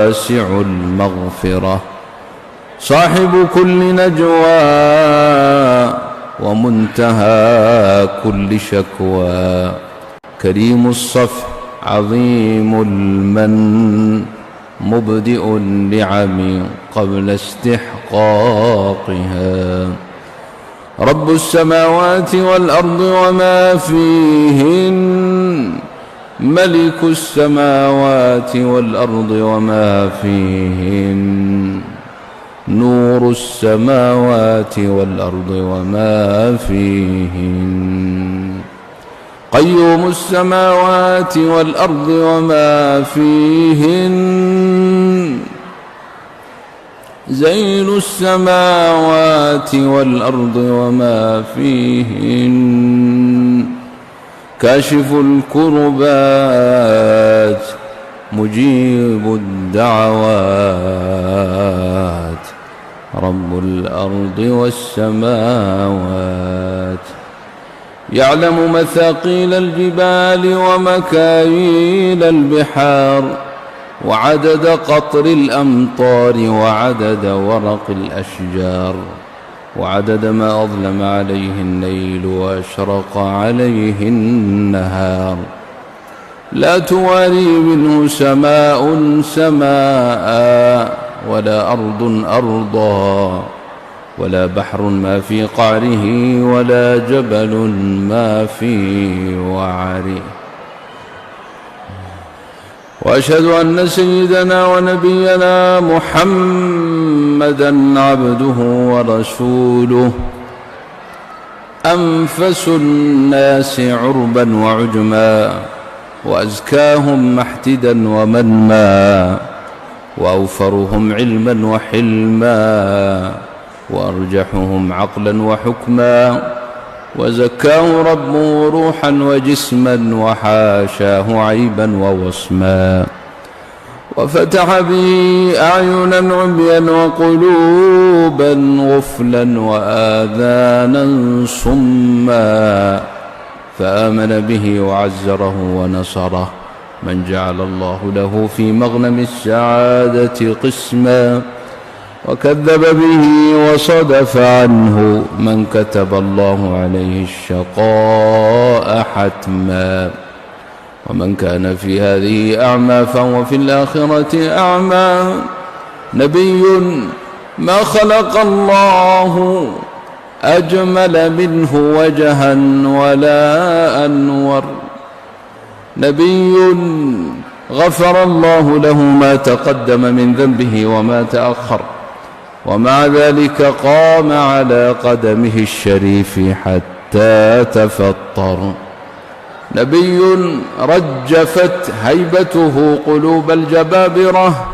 واسع المغفرة، صاحب كل نجوى ومنتهى كل شكوى، كريم الصفح عظيم المن، مبدئ النعم قبل استحقاقها، رب السماوات والأرض وما فيهن، ملك السماوات والأرض وما فيهن، نور السماوات والأرض وما فيهن، قيوم السماوات والأرض وما فيهن، زين السماوات والأرض وما فيهن، كاشف الكربات، مجيب الدعوات، رب الأرض والسماوات، يعلم مثاقيل الجبال ومكاييل البحار، وعدد قطر الأمطار، وعدد ورق الأشجار، وعدد ما أظلم عليه الليل وأشرق عليه النهار، لا تواري منه سماء سماء، ولا أرض أرضا، ولا بحر ما في قعره، ولا جبل ما في وعره. وأشهد أن سيدنا ونبينا محمدًا عبده ورسوله، أنفس الناس عربا وعجما، وأزكاهم محتدا ومنما، وأوفرهم علما وحلما، وأرجحهم عقلا وحكما، وزكاه ربه روحا وجسما، وحاشاه عيبا ووصما، وفتح به أعينا عميا وقلوبا غفلا وآذانا صما، فآمن به وعزره ونصره من جعل الله له في مغنم السعادة قسما، وكذب به وصدف عنه من كتب الله عليه الشقاء حتما، ومن كان في هذه أعمى فهو في الآخرة أعمى. نبي ما خلق الله أجمل منه وجها ولا أنور، نبي غفر الله له ما تقدم من ذنبه وما تأخر، ومع ذلك قام على قدمه الشريف حتى تفطر، نبي رجفت هيبته قلوب الجبابرة،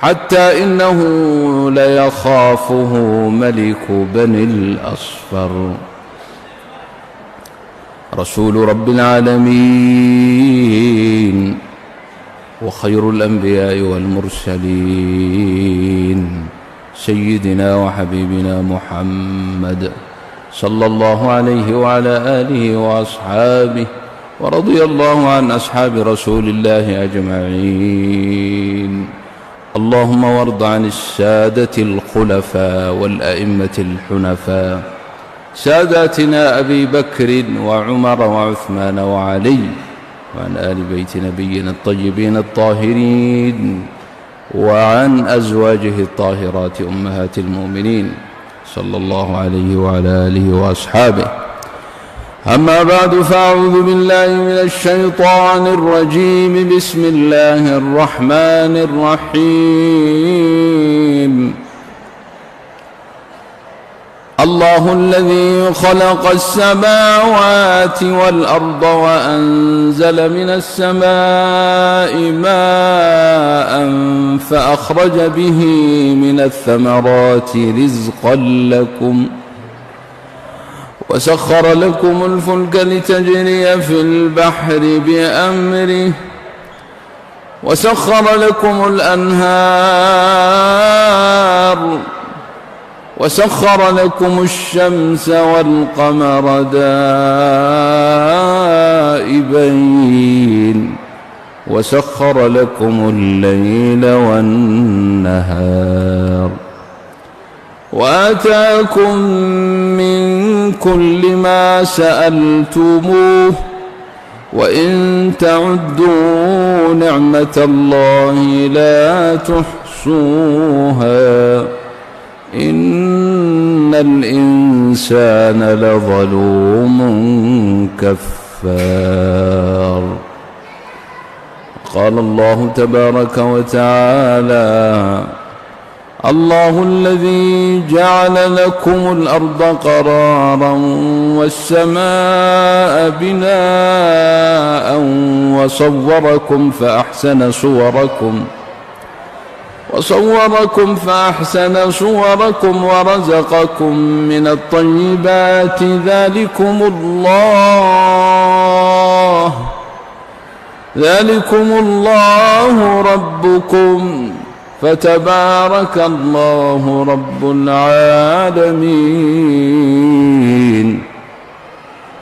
حتى إنه ليخافه ملك بني الأصفر، رسول رب العالمين، وخير الأنبياء والمرسلين، سيدنا وحبيبنا محمد صلى الله عليه وعلى آله وأصحابه، ورضي الله عن أصحاب رسول الله أجمعين. اللهم وارض عن السادة الخلفاء والأئمة الحنفاء، ساداتنا أبي بكر وعمر وعثمان وعلي، وعن آل بيت نبينا الطيبين الطاهرين، وعن أزواجه الطاهرات أمهات المؤمنين صلى الله عليه وعلى آله وأصحابه. أما بعد، فأعوذ بالله من الشيطان الرجيم. بسم الله الرحمن الرحيم. الله الذي خلق السماوات والأرض وأنزل من السماء ماء فأخرج به من الثمرات رزقا لكم، وسخر لكم الفلك لتجري في البحر بأمره، وسخر لكم الأنهار، وسخر لكم الشمس والقمر دائبين، وسخر لكم الليل والنهار وآتاكم من كل ما سألتموه وإن تعدوا نعمة الله لا تحصوها إن الإنسان لظلوم كفار. قال الله تبارك وتعالى: الله الذي جعل لكم الأرض قرارا والسماء بناء وصوركم فأحسن صوركم ورزقكم من الطيبات ذلكم الله ربكم فتبارك الله رب العالمين.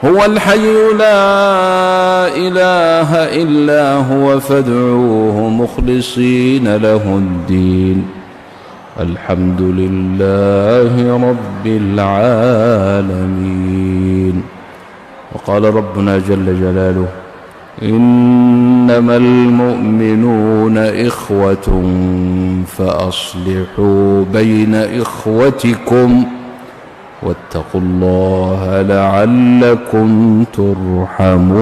هو الحي لا إله إلا هو فادعوه مخلصين له الدين الحمد لله رب العالمين. وقال ربنا جل جلاله: إنما المؤمنون إخوة فأصلحوا بين إخوتكم واتقوا الله لعلكم ترحمون.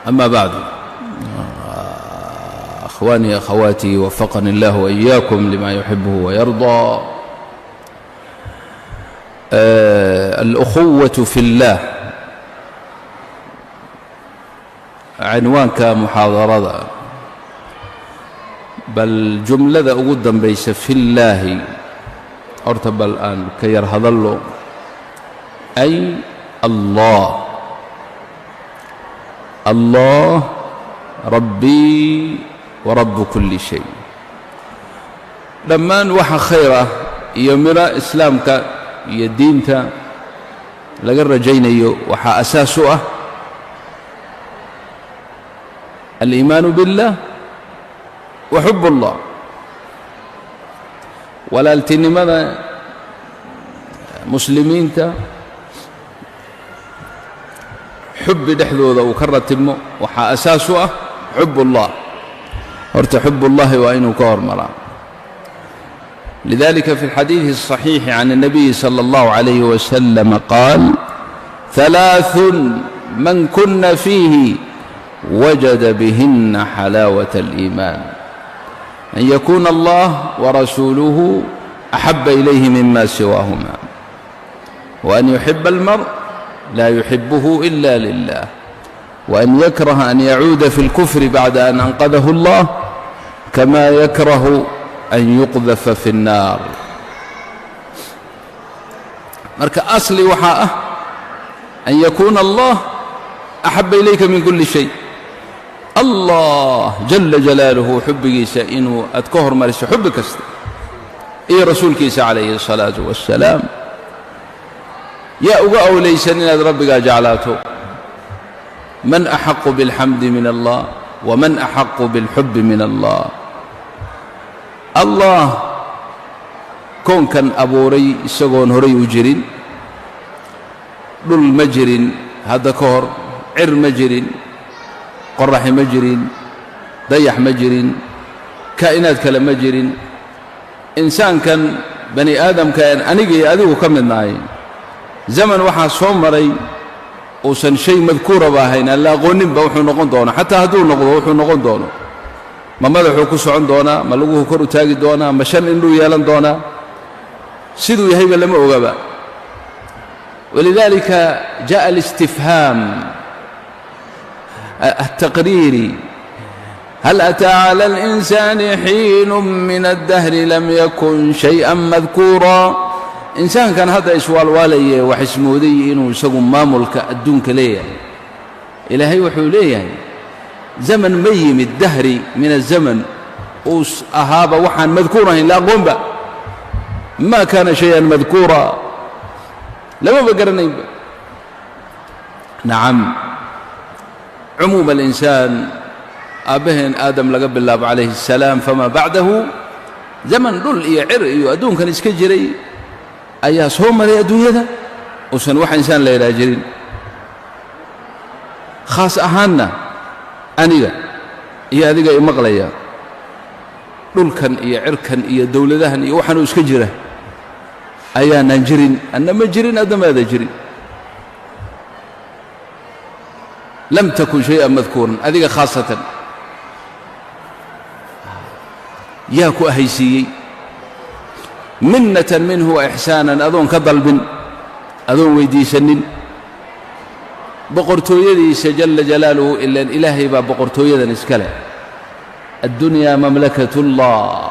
أما بعد، أخواني أخواتي وفقني الله وإياكم لما يحبه ويرضى، الأخوة في الله عنوانك محاضرة بل جملة أقول بيس في الله أرتب الآن كي يرهض الله أي الله ربي ورب كل شيء. لما نوحى خيره يمر إسلامك يدينتا لقد رجينا وحا أساسه الإيمان بالله وحب الله. ولا التني ماذا مسلمين حب دحذو ذو كرة وحا أساسه حب الله. ورت حب الله وأين كور مرام. لذلك في الحديث الصحيح عن النبي صلى الله عليه وسلم قال: 3 من كن فيه وجد بهن حلاوة الإيمان: أن يكون الله ورسوله أحب إليه مما سواهما، وأن يحب المرء لا يحبه إلا لله، وأن يكره أن يعود في الكفر بعد أن أنقذه الله، كما يكره أن يقذف في النار. مرك أصلي وحاءه أن يكون الله أحب إليك من كل شيء. الله جل جلاله حبك سائنه أتكهر مرس حبك إيه رسولك عليه الصلاة والسلام يا أقاو ليس إن ربك جعلاته. من أحق بالحمد من الله ومن أحق بالحب من الله. الله كون كان أبوري سجون هري وجرين دول مجرين هذا كهر عر مجرين قرح مجرين ضيح مجرين كائنات كلا مجرين. إنسان كان بني آدم كان أنيجي أذوه كم معي زمن واحد صومري وسن شيء مذكور باهين لا غنم بوحو نقون دونا حتى هدو نقضوا نقون دونا ما مدحو كسعون دونا ما لقوه كرو تاقي دونا ما شن إنو يالن دونا سيدو يهيب لما أغبا. ولذلك جاء الاستفهام التقريري: هل أتى على الإنسان حين من الدهر لم يكن شيئا مذكورا. إنسان كان هذا إسوال والي وحسمودي إنه يسقم ماملك الدنك ليه إلهي وحوليه زمن ميم الدهر من الزمن أهاب وحن مذكورا لا قنبا ما كان شيئا مذكورا لما بقرني نعم عموم الإنسان أبهن آدم لقب الله عليه السلام فما بعده زمن دول يعر يؤدون كان يسكجري أيها صوم لي أدون يدا وسنوح إنسان لا يراجرين خاص أهانا أنيقا يا ذيقا مغليا دول كان يعر كان يدول ذهن يوحنوا يسكجره أيها ننجرين أنما جرين أدم هذا جرين لم تكن شيئا مذكورا هذه خاصة ياكو أهيسي منة منه وإحسانا أظن كضلب أظن ويدي سنين بقرتو يدي سجل جلاله إلا الإلهي بقرتو يدي نسكله الدنيا مملكة الله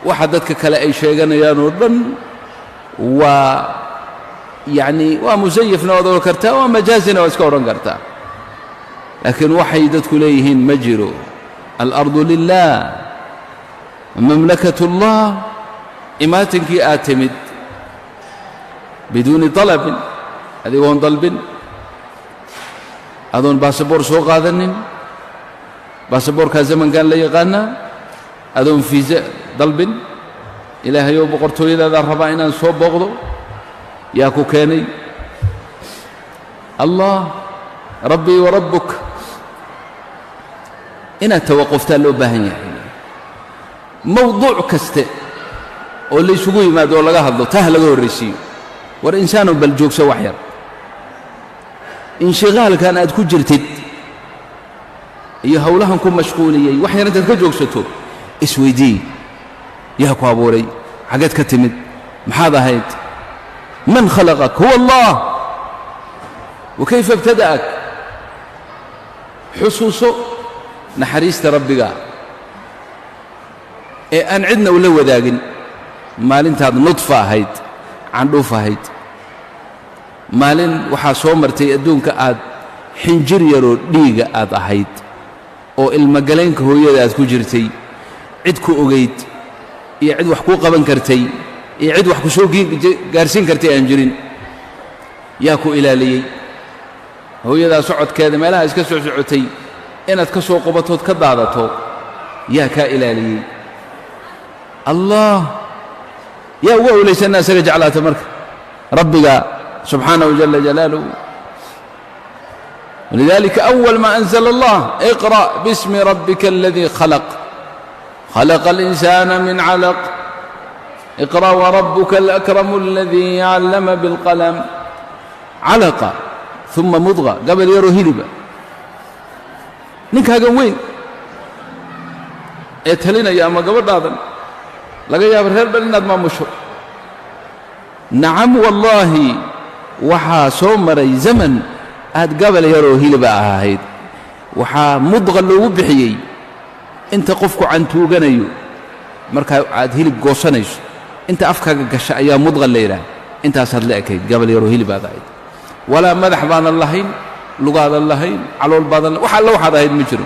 وحدتك كلا أي شيء يا نوربن ويعني ومزيفنا وذو كرتا ومجازنا واسكورن كرتا لكن وحيدتك ليهن مجروا الأرض لله مملكة الله إماتك آتمد بدون طلب هذه هو طلب أظن باسبور سوق هذا باسبور كزمن كان لي غانا أظن فيزا طلب إلهي وبقرتو إذا ذربائنا صوب بغضو ياكو كاني الله ربي وربك إن توقفت له باهية موضوع كسته واللي سقوي ما دول لقاه هذا تهلقه الرسيم والإنسان بالجوك سوحير انشغال كان أدكو جرتد يهولهم كن مشغولية وحير أنت تكجوك ستو اسويدي ياكو أبوري حاجات كتمد محاضة هيد من خلقك هو الله وكيف ابتدأك حصوصه نحريست ربك أن عدنا ولو ذاقن مالين هذا نطفة هيد عندوفة هيد مالين وحاسو مرتي أدونك آد حنجر يرو ديغ آد هيد أو المقالينك هو يداد كجرتي عدكو أغيد يعد وحكو قبن كرتي يعد وحكو سوقين قارسين كرتي أنجرين ياكو إلالي هو يدا سعود كذا ما لها اسكسو سعوتي إنad ka soo qubatood ka daadato yaa kaa ilaaliyey allah yaa ugu awlaysanna isaga jeclaata marka rabbiga subxaanahu jala jalaaluhu ولذلك أول ما أنزل الله اقرأ باسم ربك الذي خلق خلق الإنسان من علق اقرأ وربك الأكرم الذي علم بالقلم علق ثم مضغة قبل يرو هلبة ninkaagan weyn ee talinaya ama gabadhaadan laga yaabo reer dhan inaad maamusho nacam wallaahi waxaa soo maray zaman aad gabal yaroo hiliba ahayd waxaa mudqa loogu bixiyey inta qofku cantuuganayo markaa aad hilib goosanayso inta afkaaga gasha ayaa mudqa leeyahay intaasaad la ekayd gabal yaroo hilibaad ahayd walaa madax baanan lahayn لغاد اللهين على البادن وحال لو حدا هيد مجرم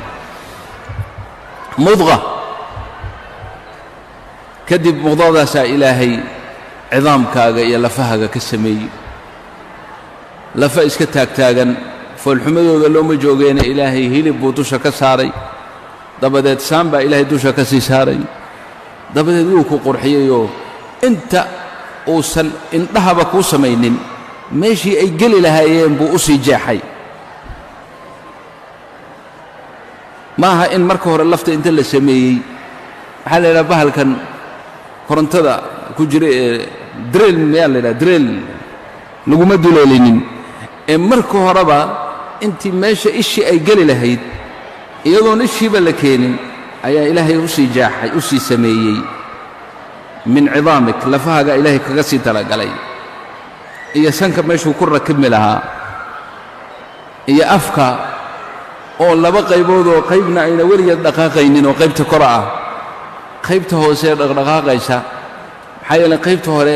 مضغة كدب مضادة سا إلهي عظام كاغا يا لفهاغا كسمي لفا إسكا تاك تاغن فالحمدو قال لهم جوغين إلهي هيلب بوتوشا كساري دبدت سامبا إلهي دوشا كسي ساري دبدت يوكو قرحية يو انت أوسن انتها بكو سمينين ماشي أي قلي لها ينبو أسي جاحي maaha in marka hore lafta inta la sameeyey waxa la yiraahdaa bahalkan korontada ku jira drill meel la yiraahdaa drill laguma duleelinin ee marka horeba intii meesha ishi ay gali lahayd iyadoo ishiiba la keenin ayaa ilaahay u sii jaaxay u sii sameeyey min cidaamik lafaaga ilaahay kaga sii talagalay iyo sanka meeshuu ku rakibmi lahaa iyo afka oo laba qaybood oo qaybna ayna weligeed dhaqaaqaynin oo qaybta kor ah qaybta hoose dhaqdhaqaaqaysa maxaa yeelay qaybta hore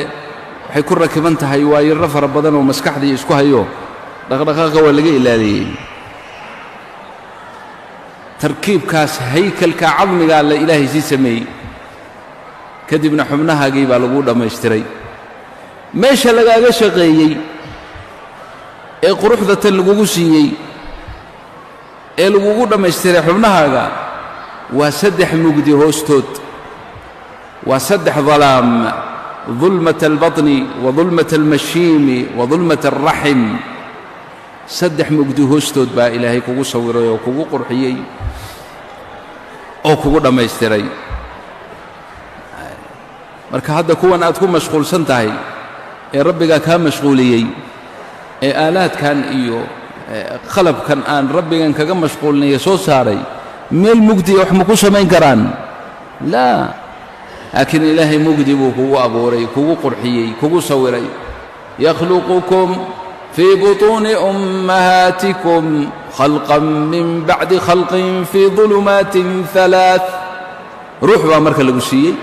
waxay ku rakiban tahay waayiro fara badan oo maskaxdii isku hayo dhaqdhaqaaqa waa laga ilaaliyey tarkiibkaas haykalka cadmiga la ilaahay sii sameeyey kadibna xubnahaagii baa lagu dhammaystiray meesha lagaaga shaqeeyey ee quruxdatan lagugu siiyey ee lagugu dhammaystiray xubnahaaga waa saddex mugdi hoostood waa saddex dalaam ظulmat albaطni wa ظulmat almashiimi wa ظulmat alraxim saddex mugdi hoostood baa ilaahay kugu sawiray oo kugu qurxiyey oo kugu dhammaystiray marka hadda kuwan aad ku mashquulsan tahay ee rabbigaa kaa mashquuliyey ee aalaadkan iyo qalabkan aan rabbigan kaga mashquulinayo soo saaray meel mugdiya wax ma ku samayn karaan laa laakiin ilaahay mugdi buu kugu abuuray kugu qurxiyey kugu sawiray yakhluqukum fii butuuni ummahaatikum khalqan min bacdi khalqin fii ظulumaatin ثalaaث ruux baa marka lagu siiyey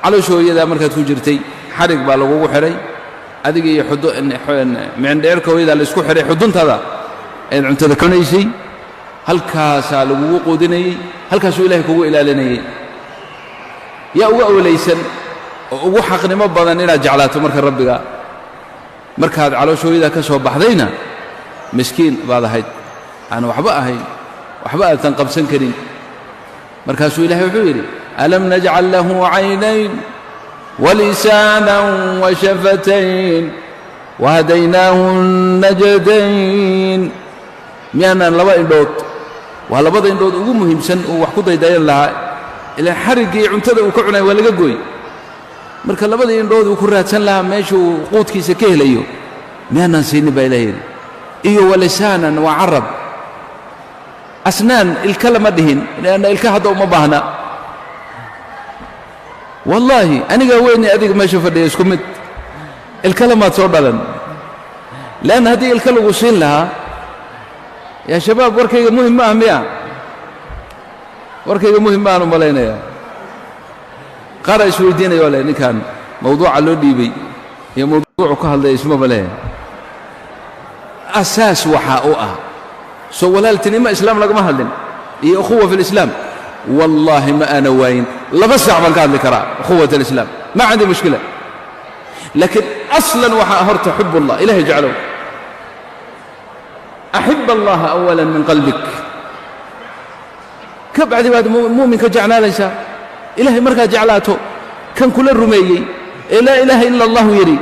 calooshooyadaa markaad ku jirtay xarig baa lagugu xidhay adiga iyo micindheerka hooyadaa la isku xidhay xuduntada eed cuntada cunaysay halkaasaa lagugu quudinayey halkaasuu ilahay kugu ilaalinayey yaa uga awlaysan oo ugu xaqnimo badan inaad jeclaato marka rabbiga markaad calooshooyadaa ka soo baxdayna miskiin baad ahayd aan waxba ahayn waxba aadan qabsan karin markaasuu ilahay wuxuu yidhi alam najcal lahu caynayn walisaanan washafatayn wahadaynaahu najdayn miyaanaan laba indhood waa labada indhood ugu muhiimsan uu wax ku daydayan lahaa ilaan xariggii cuntada uu ka cunay waa laga gooy marka labadii indhood uu ku raadsan lahaa meesha uu quudkiisa ka helayo miyaanaan siinin baa ilaah yidhi iyo walisaanan waa carab asnaan ilka lama dhihin leanna ilka hadda uma baahna wallaahi anigaa weyni adiga meesha fadhiya isku mid ilka lamaad soo dhalan leanna haddii ilka lagu siin lahaa yaa shabaab warkayga muhim ma ah miya warkayga muhim ma aan u malaynayaa qaara isweydiinaya oo leh ninkan mawduuca loo dhiibay iyo mawduucu ka hadlaya ismaba leh asaas waxaa u ah soo walaaltinimo islaam lagama hadlin iyo ukhuwa fi lislaam wallaahi ma ana waayin laba saac baan ka hadli karaa ukhuwat alislaam ma candi mushkila laakiin aslan waxaa horta xub ullah ilahay jeclow axib allaha awala min qalbik ka bacdi baad muuminka jeclaanaysaa ilahay markaad jeclaato kan kula rumeeyey ee laa ilaaha ila allahu yidhi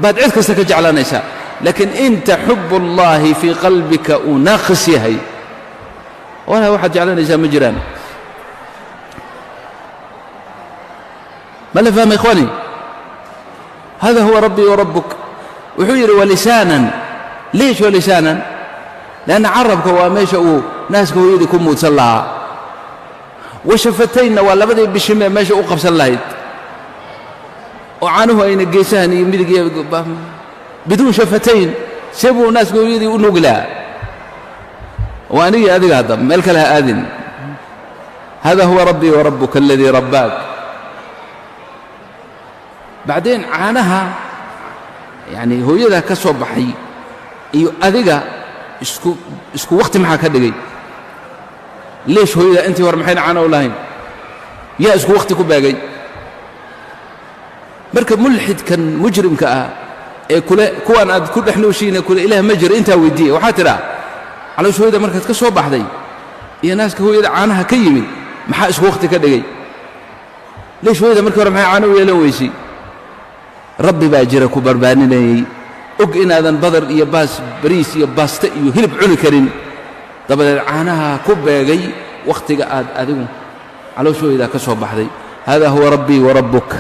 baad cid kasta ka jeclaanaysaa laakiin inta xub ullaahi fii qalbika uu naaqis yahay walaa waxaad jeclaanaysaa ma jiraan ma la fahma ikhwaani hada huwa rabbii warabbuk wuxuu yidhi walisaanan liish walisaanan leanna carabka waa meesha uu naaska hooyadii ku muudsan lahaa washafataynna waa labadii bishimee meesha u qabsan lahayd oo caanuhu ayna geesahan iyo midig iyo biduun shafatayn see buu naaska hooyadii u nugi lahaa waa anigii adiga hadda meel kale ha aadin hada huwa rabbii warabbuka aladii rabbaak bacdeen caanaha yani hooyadaa ka soo baxay iyo adiga isku wakhti maxaa ka dhigay leesh hooyadaa intii hore maxayna caano u lahayn yaa isku wakhti ku baagay marka mulxidkan mujrimka ah ee kule kuwaan aad ku dhex nooshiine kule ilaah ma jiro intaa weyddiiya waxaa tidhaa caloosh hooyada markaad ka soo baxday iyo naaska hooyada caanaha ka yimid maxaa isku wakhti ka dhigay leesh hooyada markii hore maxay caano u yeelan weysay rabbi baa jira ku barbaaninayey og inaadan badar iyo baas bariis iyo baaste iyo hilib cuni karin dabadeed caanaha ku beegay wakhtiga aad adigu calooshooydaa ka soo baxday hada huwa rabbii warabbuk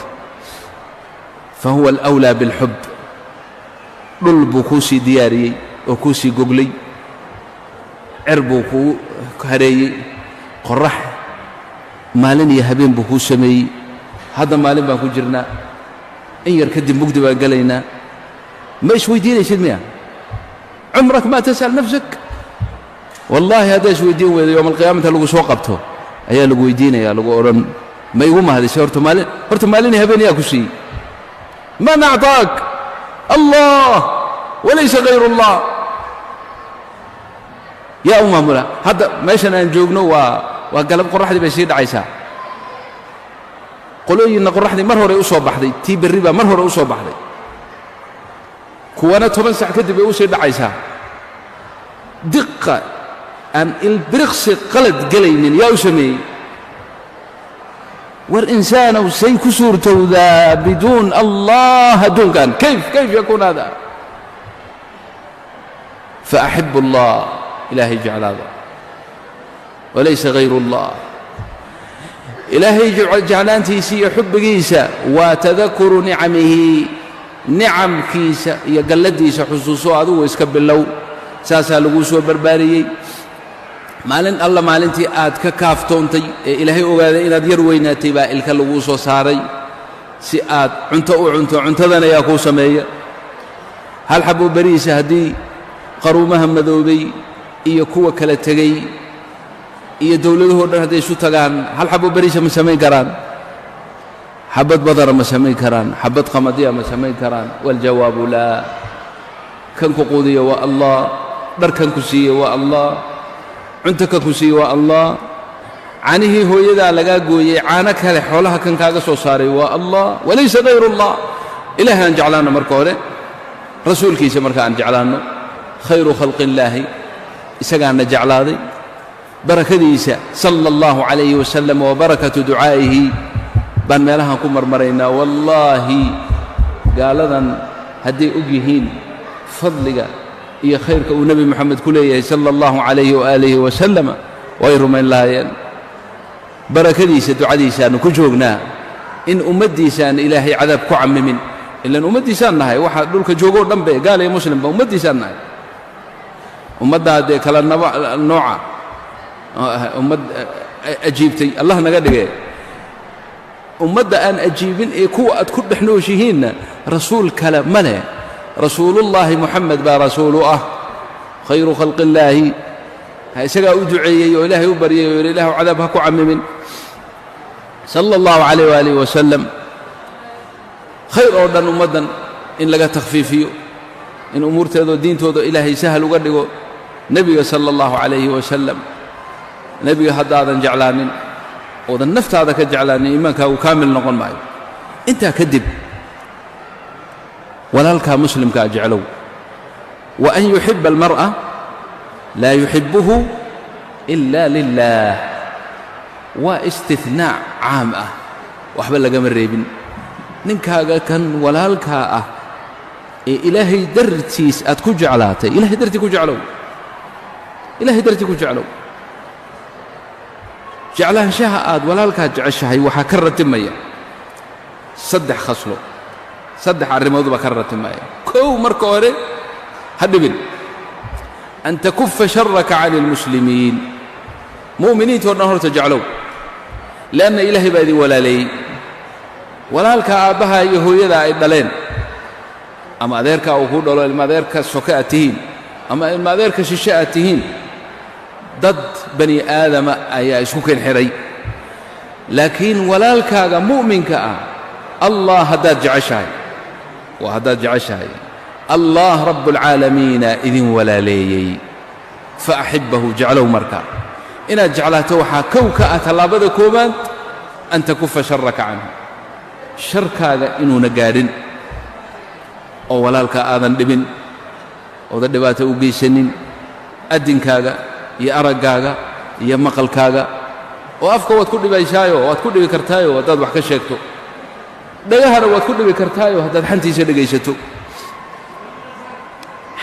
fa huwa alawlaa biاlxub dhul buu kuu sii diyaariyey oo kuu sii goglay cer buu kuu hareeyey qorrax maalin iyo habeen buu kuu sameeyey hadda maalin baan ku jirnaa in yar kadib mugdi baan gelaynaa ma isweydiinaysid miya cumrak maa tas'al nafsak wallaahi haddaa isweydiin weydo yowma alqiyaamata lagu soo qabto ayaa lagu weydiinaya lagu odhan ma igu mahadisay horta maalin iyo habeen yaa ku siiyey man acطaak allah walaysa hayr اllah yaa u maamula hadda meeshan aan joogno waa galab qorraxdii bay sii dhacaysaa qolooyinna qorraxdii mar horey u soo baxday tii berri baa mar hore u soo baxday kuwana 10 sac kadib bay u sii dhacaysaa diqa aan ilbiriqsi qalad gelaynin yaa u sameeyey war insaanow say ku suurtowdaa biduun allah adduunkan kayf yakuun hada faaxibu allah ilaahay jeclaada walaysa hayru allah ilaahay jeclaantiisa iyo xubbigiisa waa tadakuru nicamihi nicamkiisa iyo galladiisa xusuuso adigu iska bilow saasaa laguu soo barbaariyey maalin alla maalintii aad ka kaaftoontay ee ilaahay ogaaday inaad yar weynaatay baa ilka laguu soo saaray si aad cunto u cunto cuntadan ayaa kuu sameeya hal xaboo beriisa haddii qaruumaha madoobay iyo kuwa kala tegey iyo dawladahoo dhan hadday isu tagaan hal xaboo beriisa ma samayn karaan xabad badara ma samayn karaan xabad qamadiya ma samayn karaan waljawaabu laa kan ku quudiya waa allah dharkan ku siiye waa allah cunto kan ku siiye waa allah canihii hooyadaa lagaa gooyey caano kale xoolaha kan kaaga soo saaray waa allah walaysa hayru allah ilaahay aan jeclaanno marka hore rasuulkiisa marka aan jeclaanno khayru khalqi illaahi isagaana jeclaaday barakadiisa sala allahu calayhi wasalam wa barakatu ducaa'ihi baan meelahaan ku marmaraynaa wallaahi gaaladan hadday og yihiin fadliga iyo khayrka uu nebi moxamed ku leeyahay sala allahu calayhi waaalihi wasalama way rumayn lahaayeen barakadiisa ducadiisaannu ku joognaa in ummaddiisaan ilaahay cadaab ku cammimin ilaan ummaddiisaan nahay waxaa dhulka joogoo dhanbe gaal iyo muslimba ummaddiisaan nahay ummaddaa dee kala nooca ummad ajiibtay allah naga dhigee ummadda aan ajiibin ee kuwa aad ku dhex nooshihiinna rasuul kale ma leh rasuulullaahi moxamed baa rasuulu ah khayru khalqi illaahi isagaa u duceeyey oo ilaahay u baryay oo yidhi ilaahu cadaab ha ku cammimin sala allahu calayh waaalih wasalam khayr oo dhan ummaddan in laga takhfiifiyo in umuurteedoo diintooda ilaahay sahal uga dhigo nebiga sala allahu calayhi wasalam nebiga haddaadan jeclaanin oodan naftaada ka jeclaanin iimaankaagu kaamil noqon maayo intaa kadib walaalkaa muslimkaa jeclow wa an yuxibba almar'a laa yuxibbuhu ila lilah waa istinaac caam ah waxba lagama reebin ninkaaga kan walaalkaa ah ee ilaahay dartiis aad ku jeclaatay ilahay dartii ku jeclow ilaahay dartii ku jeclow jeclaanshaha aad walaalkaa jeceshahay waxaa ka ratimaya saddex khaslo saddex arrimood baa ka ratimaya kow marka hore ha dhibin an takufa sharaka cani almuslimiin mu'miniintoo dhan horta jeclow leanna ilaahay baa idin walaaleeyey walaalkaa aabbahaa iyo hooyadaa ay dhaleen ama adeerkaa uu kuu dhalo ilma adeerka soke aad tihiin ama ilma adeerka shishe aad tihiin dad bani aadama ayaa isku ken xidhay laakiin walaalkaaga mu'minka ah allah haddaad jeceshahay waa haddaad jeceshahay allah rabbulcaalamiina idin walaaleeyey faaxibbahu jeclow marka inaad jeclaato waxaa kow ka ah tallaabada koowaad an takufa sharaka canhu sharkaaga inuuna gaadhin oo walaalkaa aadan dhibin oodan dhibaato u geysanin addinkaaga iyo araggaaga iyo maqalkaaga oo afka waad ku dhibaysaayo waad ku dhibi kartaayo haddaad wax ka sheegto dhagahana waad ku dhibi kartaayo haddaad xantiisa dhegaysato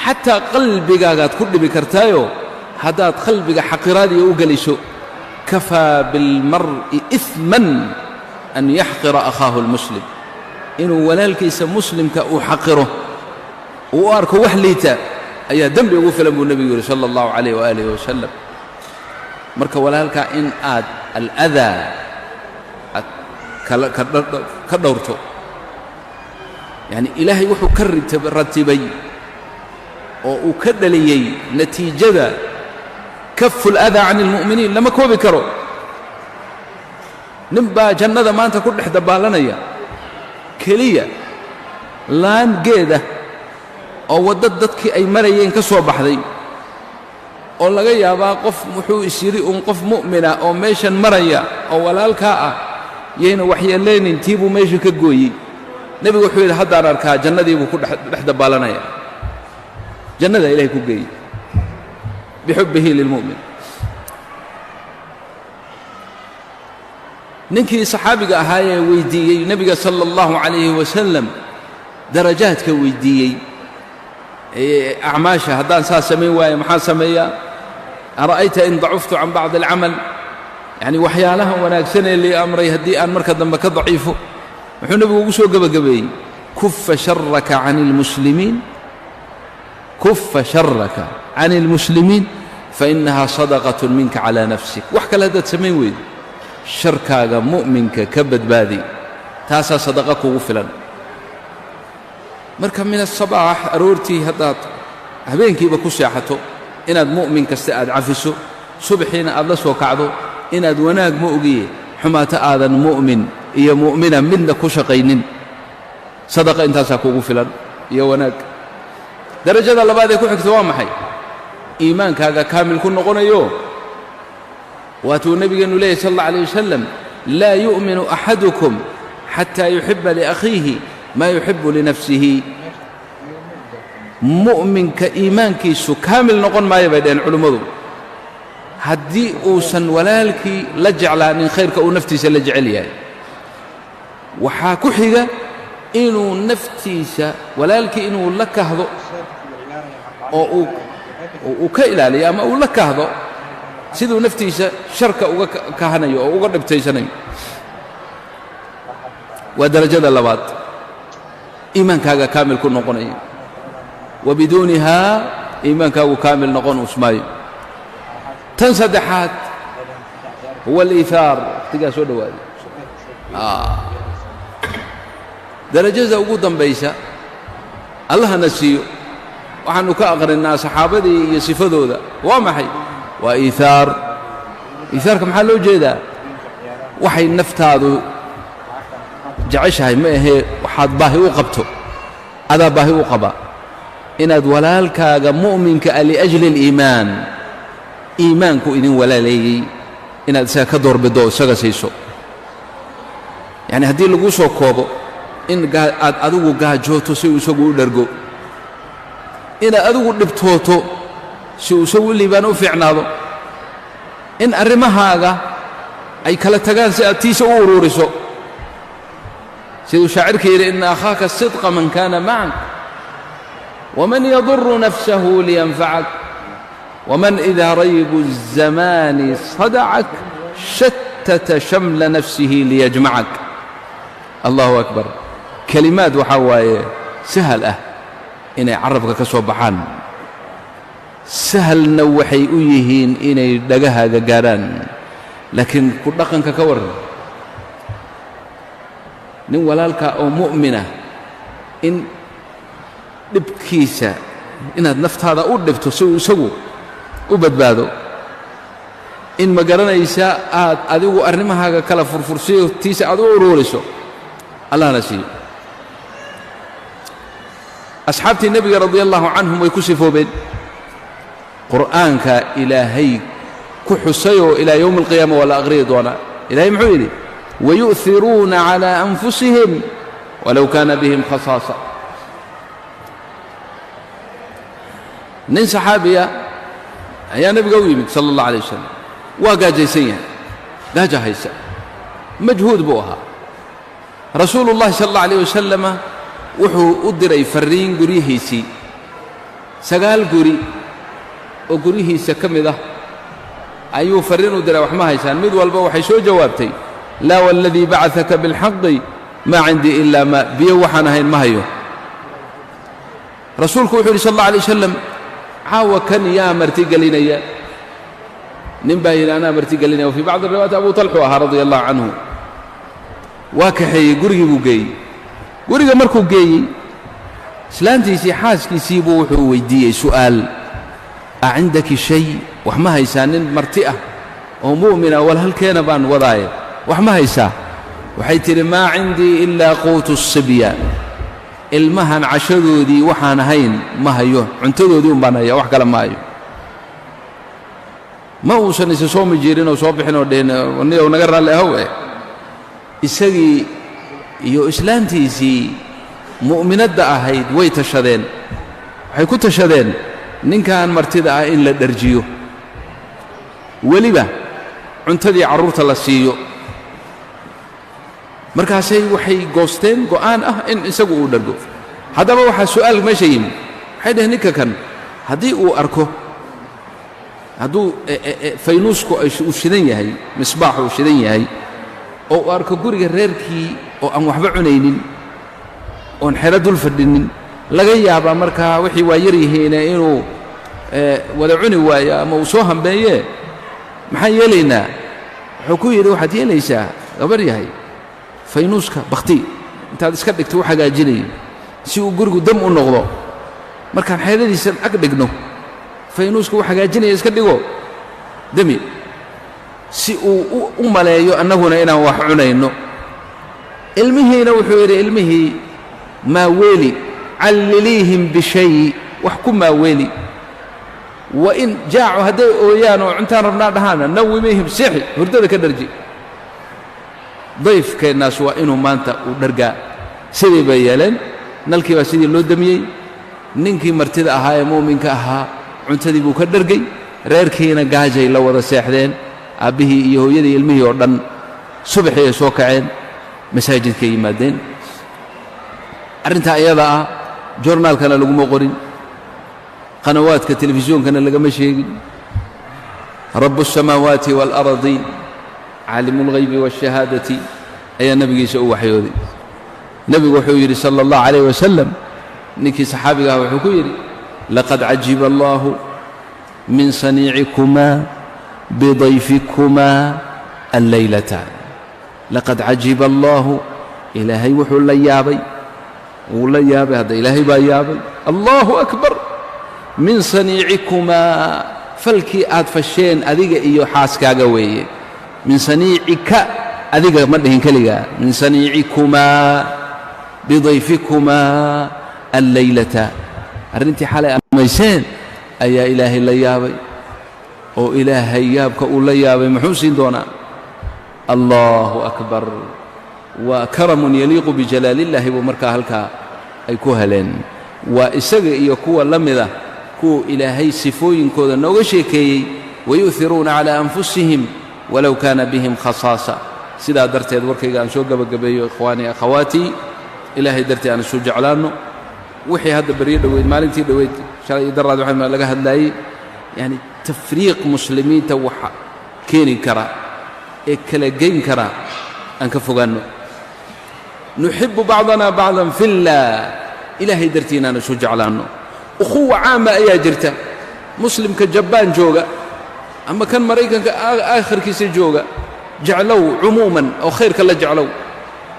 xataa qalbigaagaad ku dhibi kartaayo haddaad qalbiga xaqiraadiya u geliso kafaa bilmar'i iثman an yaxqira akhaahu اlmuslim inuu walaalkiisa muslimka uu xaqiro uu u arko wax liita ayaa dembi ugu filan buu nebigu yidhi sala allahu calayh waaalih wasalam marka walaalkaa in aad aladaa aad ka dhowrto yacni ilaahay wuxuu ka ratibay oo uu ka dhaliyey natiijada kafu aladaa can almu'miniin lama koobi karo nin baa jannada maanta ku dhex dabaalanaya keliya laan geeda oo wadda dadkii ay marayeen ka soo baxday oo laga yaabaa qof wuxuu is yidhi uun qof mu'mina oo meeshan maraya oo walaalkaa ah yayna waxyeellaynin tii buu meesha ka gooyey nebigu wuxuu yidhi haddaan arkaa jannadii buu ku dhex dabaalanaya jannadaa ilahay ku geeyey bixubbihi lilmu'min. ninkii saxaabiga ahaayee weydiiyey nebiga sala allahu calayhi wasalam darajaadka weydiiyey acmaasha, haddaan saa samayn waayo maxaa sameeyaa, ara'ayta in dacuftu can bacdi alcamal, yacni waxyaalaha wanaagsanee lii amray haddii aan marka dambe ka daciifo, wuxuu nebigu ugu soo gebagabeeyey kufa sharaka can ilmuslimiin, kufa sharaka can ilmuslimiin fainahaa sadaqatun minka calaa nafsik. wax kale haddaad samayn weydo sharkaaga mu'minka ka badbaadi, taasaa sadaqa kugu filan. marka min asabaax aroortii haddaad habeenkiiba ku seexato inaad mu'min kasta aad cafiso, subaxiina aad la soo kacdo inaad wanaag ma ogiye xumaato aadan mu'min iyo mu'mina midna ku shaqaynin, sadaqa intaasaa kugu filan iyo wanaag. darajada labaad ee ku xigta waa maxay? iimaankaaga kaamil ku noqonayo waatuu nebigeennu leeyahy sal alla alayh wasalam laa yu'minu axadukum xataa yuxibba liakhiihi maa yuxibbu linafsihi. mu'minka iimaankiisu kaamil noqon maayo bay dhaheen culimmadu haddii uusan walaalkii la jeclaanin khayrka uu naftiisa la jecel yahay. waxaa ku xiga inuu naftiisa walaalkii inuu la kahdo oo uu ka ilaaliyo ama uu la kahdo siduu naftiisa sharka uga kahanayo oo uga dhibtaysanayo. waa darajada labaad, iimaankaaga kaamil ku noqonayo. wabiduunihaa iimaankaagu kaamil noqon usmaayo. tan saddexaad huwa aliihaar. waqtigaa soo dhowaaday. darajada ugu dambaysa allahna siiyo waxaannu ka aqrinnaa saxaabadii iyo sifadooda waa maxay? waa iihaar. iihaarka maxaa loo jeedaa? waxay naftaadu jeceshahay ma ahee waxaad baahi u qabto, adaa baahi u qaba inaad walaalkaaga mu'minka a liajli aliimaan, iimaanku idin walaaleeyey inaad isaga ka doorbiddo oo isaga siiso. yacni haddii laguu soo koobo in aad adigu gaajooto si uu isagu u dhergo, inaad adigu dhibtooto si uu isagu liibaan u fiicnaado, in arrimahaaga ay kala tagaan si aad tiisa u uruuriso. siduu shaacirka yidhi ina akhaaka sidqa man kaana macak waman yaduru nafsahu liyanfacak waman idaa raybu الzamaani sadacak shattata shamla nafsihi liyajmacak. allahu akbar. kelimaad waxaa waaye sahal ah inay carabka ka soo baxaan, sahalna waxay u yihiin inay dhagahaaga gaadhaan, laakiin ku dhaqanka ka warran nin walaalkaa oo mu'minah in dhibkiisa inaad naftaada u dhibto si uu isagu u badbaado, in ma garanaysaa aad adigu arrimahaaga kala furfursiyo tiisa aad u uruuriso, allahna siiyo. asxaabtii nebiga radia allahu canhum way ku sifoobeen. qur'aanka ilaahay ku xusayoo ilaa yowmi alqiyaama waa la aqriyi doonaa. ilahay muxuu yidhi wayu'hiruuna calaa anfusihim walow kaana bihim khasaasa. nin saxaabiya ayaa nebiga u yimid sala allah alay wasalam. waa gaajaysan yahay, gaaja haysa, majhuud buu ahaa. rasuulu ullahi sala allah alayh wasalama wuxuu u diray farriin guryihiisii 9 guri oo guryihiisa ka mid ah ayuu farriin u diray. wax ma haysaan? mid walba waxay soo jawaabtay laa waladii bacaka bilxaqi maa cindii ilaa maa, biyo waxaan ahayn ma hayo. rasuulku wuxuu yidhi sal alla alay wasalam caawa kan yaa martigelinaya? nin baa yidhi anaa martigelinaya. wafii bacdi riwaayati abu talxu ahaa radia allahu canhu. waa kaxeeyey, gurigii buu geeyey. guriga markuu geeyey islaantiisii xaaskiisii buu wuxuu weyddiiyey su'aal, a cindaki shay? wax ma haysaa? nin marti ah oo mu'mina walhalkeena baan wadaaye wax ma haysaa? waxay tidhi maa cindii ilaa quutu الsibya. ilmahan cashadoodii waxaan ahayn ma hayo, cuntadoodii un baan haya, wax kale ma hayo. ma uusan isa soo mijiirin oo soo bixin oo dhihin niyow naga raalli ahow isagii iyo islaantiisii mu'minadda ahayd way tashadeen. waxay ku tashadeen ninkan martida ah in la dharjiyo. weliba cuntadii carruurta la siiyo markaasay waxay goosteen go'aan ah in isagu uu dhargo haddaba waxaa su'aal meesha yimi waxay dhaheen ninka kan haddii uu arko hadduu faynuusku uu shidan yahay misbaaxu uu shidan yahay oo uu arko guriga reerkii oo aan waxba cunaynin oon xero dul fadhinin laga yaabaa markaa wixii waa yar yihiine inuu wada cuni waayo ama uu soo hambeeye maxaan yeelaynaa wuxuu ku yidhi waxaad yeelaysaa gabar yahay faynuuska bakhti intaad iska dhigto u hagaajinayo si uu gurigu dam u noqdo markaan xeeladiisan ag dhigno faynuuska u hagaajinaya iska dhigo dami si uu u maleeyo annaguna inaan wax cunayno ilmihiina wuxuu yidhi ilmihii maaweeli calliliihim bishay wax ku maaweeli wain jaacu hadday ooyaan oo cuntaan rabnaa dhahaana nawimiihim sixi hurdada ka dharji dayfkeennaas waa inuu maanta uu dhargaa sidii bay yeeleen nalkii baa sidii loo damiyey ninkii martida ahaa ee mu'minka ahaa cuntadii buu ka dhargay reerkiina gaajay la wada seexdeen aabbihii iyo hooyadii ilmihii oo dhan subaxii ay soo kaceen masaajidkay yimaadeen arrintaa iyada ah joornaalkana laguma qorin qanawaadka telefisyonkana lagama sheegin rabu الsamaawaati wاlأradiin caalimu اlghaybi wالshahaadati ayaa nebigiisa u waxyooday nebigu wuxuu yidhi salى اllah عalayh wasalam ninkii saxaabiga ah wuxuu ku yidhi laqad cajiba allahu min saniicikumaa bidayfikumaa allaylata laqad cajiba allahu ilaahay wuxuu la yaabay wuu la yaabay hadda ilaahay baa yaabay allahu akbar min saniicikumaa falkii aad fasheen adiga iyo xaaskaaga weeye min saniicika adiga ma dhihin keligaa min saniicikumaa bidayfikumaa allaylata arrintii xalay aad samayseen ayaa ilaahay la yaabay oo ilaahay yaabka uu la yaabay muxuu siin doonaa allahu akbar waa karamun yaliiqu bijalaalillahi buu markaa halkaa ay ku heleen waa isaga iyo kuwa la mida kuwa ilaahay sifooyinkooda nooga sheekeeyey wayu'iruuna calaa anfusihim walow kaana bihim khasaasa sidaa darteed warkayga aan soo gebagabeeyo ikhwaanii akhawaatii ilaahay dartii aan isu jeclaanno wixii hadda beryo dhoweyd maalintii dhoweyd shalay iyo daraad waxaa laga hadlaayey yani tafriiq muslimiinta waxa keeni kara ee kala geyn kara aan ka fogaanno nuxibu bacdana bacdan fillah ilaahay dartii inaan isu jeclaanno ukhuwa caama ayaa jirta muslimka jabbaan jooga ama kan maraykanka aakhirkiisa jooga jeclow cumuuman oo khayrka la jeclow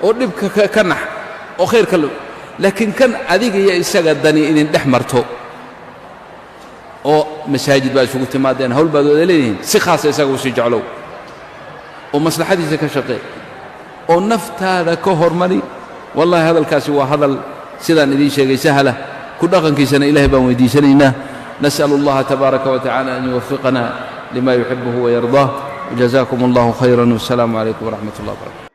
oo dhibka ka nax oo khayrka laakiin kan adiga iyo isaga dani idin dhex marto oo masaajid baad isugu timaadeen hawl baad wada leedihiin si khaasa isaga usii jeclow oo maslaxadiisa ka shaqee oo naftaada ka hormari wallahi hadalkaasi waa hadal sidaan idiin sheegay sahla ku dhaqankiisana ilaahay baan weydiisanaynaa nas'alu allaha tabaaraka wa tacaala an yuwaffiqana lima yuxibuhu wayardaah wajazaakum allahu khayran wassalaamu calaykum waraxmat ullahi wabarakatu